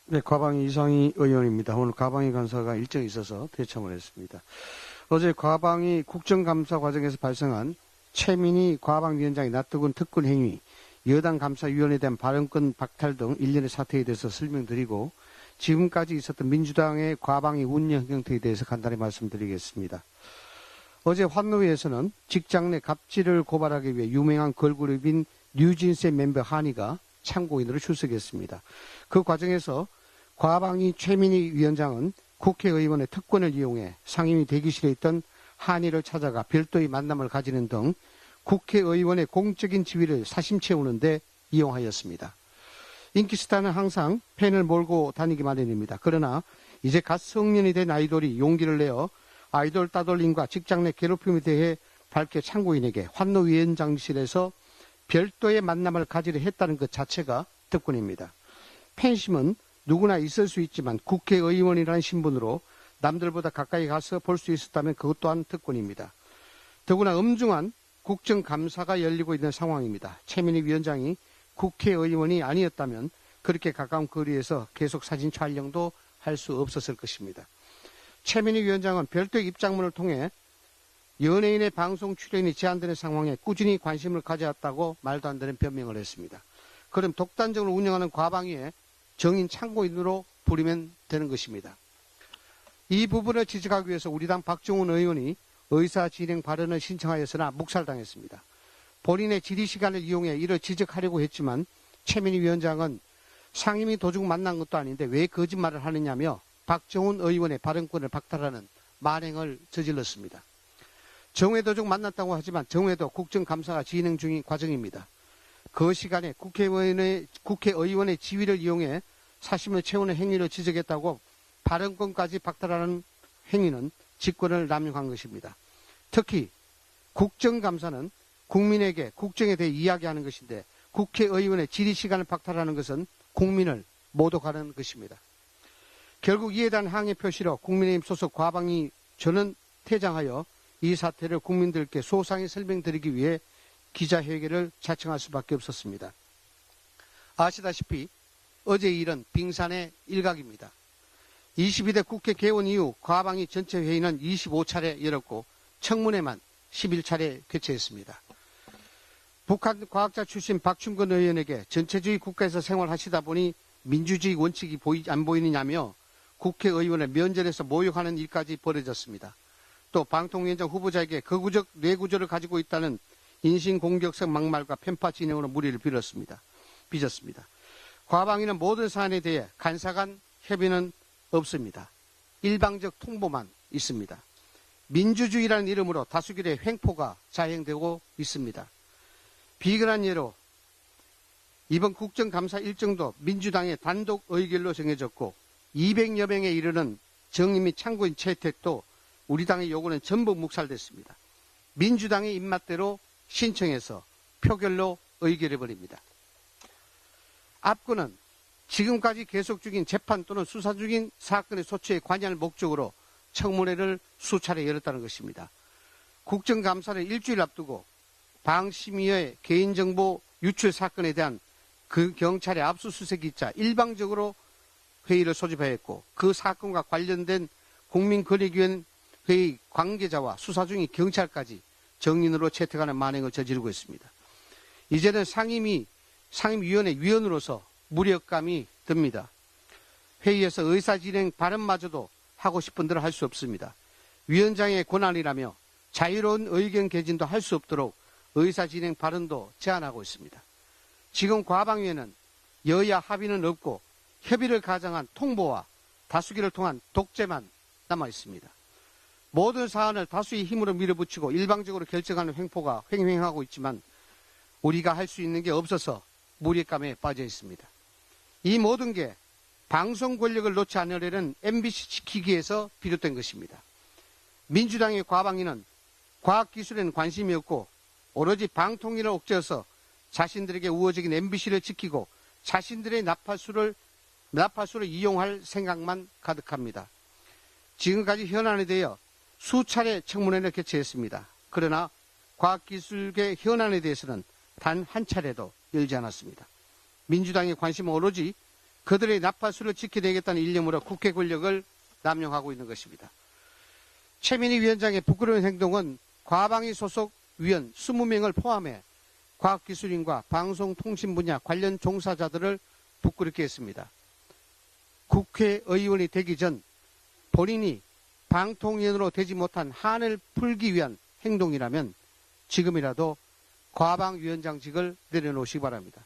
네, 과방위 이상희 의원입니다. 오늘 과방위 간사가 일정이 있어서 대참을 했습니다. 어제 과방위 국정감사 과정에서 발생한 최민희 과방위원장의 낯뜨거운 특권 행위, 여당 감사위원회에 대한 발언권 박탈 등 일련의 사태에 대해서 설명드리고 지금까지 있었던 민주당의 과방위 운영 형태에 대해서 간단히 말씀드리겠습니다. 어제 환노위에서는 직장 내 갑질을 고발하기 위해 유명한 걸그룹인 뉴진스의 멤버 한이가 참고인으로 출석했습니다. 그 과정에서 과방위 최민희 위원장은 국회의원의 특권을 이용해 상임위 대기실에 있던 한이를 찾아가 별도의 만남을 가지는 등 국회의원의 공적인 지위를 사심 채우는데 이용하였습니다. 인기스타는 항상 팬을 몰고 다니기 마련입니다. 그러나 이제 갓 성년이 된 아이돌이 용기를 내어 아이돌 따돌림과 직장 내 괴롭힘에 대해 밝혀 참고인에게 환노위원장실에서 별도의 만남을 가지려 했다는 것 자체가 특권입니다. 팬심은 누구나 있을 수 있지만 국회의원이라는 신분으로 남들보다 가까이 가서 볼 수 있었다면 그것 또한 특권입니다. 더구나 엄중한 국정감사가 열리고 있는 상황입니다. 최민희 위원장이 국회의원이 아니었다면 그렇게 가까운 거리에서 계속 사진 촬영도 할 수 없었을 것입니다. 최민희 위원장은 별도의 입장문을 통해 연예인의 방송 출연이 제한되는 상황에 꾸준히 관심을 가져왔다고 말도 안 되는 변명을 했습니다. 그럼 독단적으로 운영하는 과방위에 정인 참고인으로 부리면 되는 것입니다. 이 부분을 지적하기 위해서 우리 당 박종훈 의원이 의사진행 발언을 신청하였으나 묵살당했습니다. 본인의 질의시간을 이용해 이를 지적하려고 했지만 최민희 위원장은 상임위 도중 만난 것도 아닌데 왜 거짓말을 하느냐며 박종훈 의원의 발언권을 박탈하는 만행을 저질렀습니다. 정회 도중 만났다고 하지만 정회도 국정감사가 진행 중인 과정입니다. 그 시간에 국회의원의 지위를 이용해 사심을 채우는 행위를 지적했다고 발언권까지 박탈하는 행위는 직권을 남용한 것입니다. 특히 국정감사는 국민에게 국정에 대해 이야기하는 것인데 국회의원의 질의시간을 박탈하는 것은 국민을 모독하는 것입니다. 결국 이에 대한 항의 표시로 국민의힘 소속 과방위 저는 퇴장하여 이 사태를 국민들께 소상히 설명드리기 위해 기자회견을 자청할 수밖에 없었습니다. 아시다시피 어제 일은 빙산의 일각입니다. 22대 국회 개원 이후 과방위 전체 회의는 25차례 열었고 청문회만 11차례 개최했습니다. 북한 과학자 출신 박충근 의원에게 전체주의 국가에서 생활하시다 보니 민주주의 원칙이 안 보이느냐며 국회의원을 면전에서 모욕하는 일까지 벌어졌습니다. 또 방통위원장 후보자에게 거구적 뇌구조를 가지고 있다는 인신공격성 막말과 편파 진행으로 물의를 빚었습니다. 과방위는 모든 사안에 대해 간사간 협의는 없습니다. 일방적 통보만 있습니다. 민주주의라는 이름으로 다수결의 횡포가 자행되고 있습니다. 비근한 예로 이번 국정감사 일정도 민주당의 단독 의결로 정해졌고 200여 명에 이르는 정의 및 참고인 채택도 우리 당의 요구는 전부 묵살됐습니다. 민주당의 입맛대로 신청해서 표결로 의결해버립니다. 앞건은 지금까지 계속 중인 재판 또는 수사 중인 사건의 소추에 관여할 목적으로 청문회를 수차례 열었다는 것입니다. 국정감사를 일주일 앞두고 방심위의 개인정보 유출 사건에 대한 그 경찰의 압수수색기자 일방적으로 회의를 소집하였고 그 사건과 관련된 국민권익위원회 관계자와 수사 중인 경찰까지 정인으로 채택하는 만행을 저지르고 있습니다. 이제는 상임위원회 위원으로서 무력감이 듭니다. 회의에서 의사진행 발언마저도 하고 싶은 대로 할 수 없습니다. 위원장의 권한이라며 자유로운 의견 개진도 할 수 없도록 의사진행 발언도 제한하고 있습니다. 지금 과방위에는 여야 합의는 없고 협의를 가장한 통보와 다수결을 통한 독재만 남아 있습니다. 모든 사안을 다수의 힘으로 밀어붙이고 일방적으로 결정하는 횡포가 횡행하고 있지만 우리가 할 수 있는 게 없어서 무력감에 빠져 있습니다. 이 모든 게 방송 권력을 놓지 않으려는 MBC 지키기에서 비롯된 것입니다. 민주당의 과방위는 과학기술에는 관심이 없고 오로지 방통위를 옥죄어서 자신들에게 우호적인 MBC를 지키고 자신들의 나팔수를 이용할 생각만 가득합니다. 지금까지 현안에 대해 수차례 청문회를 개최했습니다. 그러나 과학기술계 현안에 대해서는 단 한 차례도 열지 않았습니다. 민주당의 관심은 오로지 그들의 나팔수를 지켜내겠다는 일념으로 국회 권력을 남용하고 있는 것입니다. 최민희 위원장의 부끄러운 행동은 과방위 소속 위원 20명을 포함해 과학기술인과 방송통신 분야 관련 종사자들을 부끄럽게 했습니다. 국회의원이 되기 전 본인이 방통위원으로 되지 못한 한을 풀기 위한 행동이라면 지금이라도 과방위원장직을 내려놓으시기 바랍니다.